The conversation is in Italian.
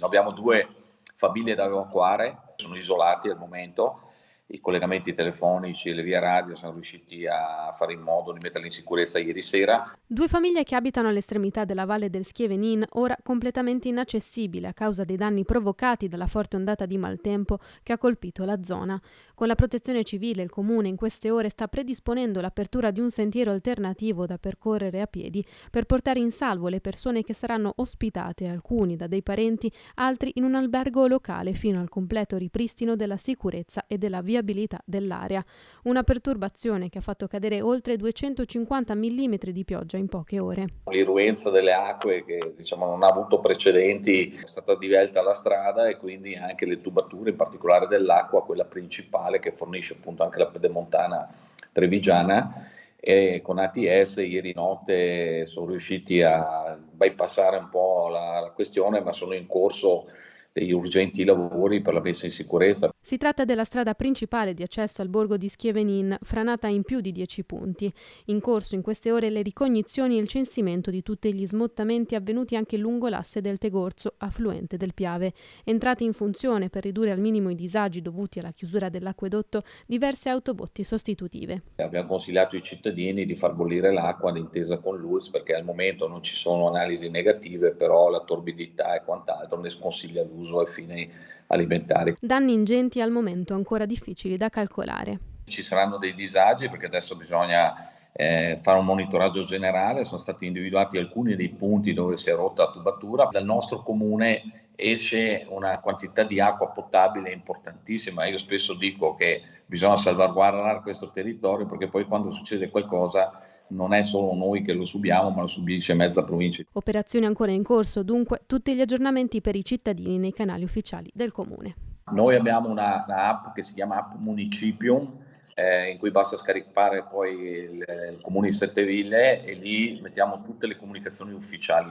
Abbiamo 2 famiglie da evacuare, sono isolati al momento. I collegamenti telefonici e le vie radio siamo riusciti a fare in modo di metterli in sicurezza ieri sera. 2 famiglie che abitano all'estremità della valle del Schievenin, ora completamente inaccessibile a causa dei danni provocati dalla forte ondata di maltempo che ha colpito la zona. Con la protezione civile il comune in queste ore sta predisponendo l'apertura di un sentiero alternativo da percorrere a piedi per portare in salvo le persone che saranno ospitate, alcuni da dei parenti, altri in un albergo locale fino al completo ripristino della sicurezza e della viabilità dell'area. Una perturbazione che ha fatto cadere oltre 250 mm di pioggia in poche ore. L'irruenza delle acque che non ha avuto precedenti, è stata divelta la strada e quindi anche le tubature, in particolare dell'acqua, quella principale che fornisce appunto anche la pedemontana trevigiana, e con ATS ieri notte sono riusciti a bypassare un po' la questione, ma sono in corso degli urgenti lavori per la messa in sicurezza. Si tratta della strada principale di accesso al borgo di Schievenin, franata in più di 10 punti. In corso in queste ore le ricognizioni e il censimento di tutti gli smottamenti avvenuti anche lungo l'asse del Tegorzo, affluente del Piave. Entrate in funzione per ridurre al minimo i disagi dovuti alla chiusura dell'acquedotto diverse autobotti sostitutive. Abbiamo consigliato ai cittadini di far bollire l'acqua d'intesa con l'ULSS, perché al momento non ci sono analisi negative, però la torbidità e quant'altro ne sconsiglia l'uso ai fini alimentari. Danni ingenti al momento ancora difficili da calcolare. Ci saranno dei disagi perché adesso bisogna fare un monitoraggio generale, sono stati individuati alcuni dei punti dove si è rotta la tubatura. Dal nostro comune esce una quantità di acqua potabile importantissima. Io spesso dico che bisogna salvaguardare questo territorio perché poi quando succede qualcosa non è solo noi che lo subiamo, ma lo subisce mezza provincia. Operazioni ancora in corso, dunque tutti gli aggiornamenti per i cittadini nei canali ufficiali del comune. Noi abbiamo una app che si chiama App Municipium, in cui basta scaricare poi il comune di Setteville e lì mettiamo tutte le comunicazioni ufficiali.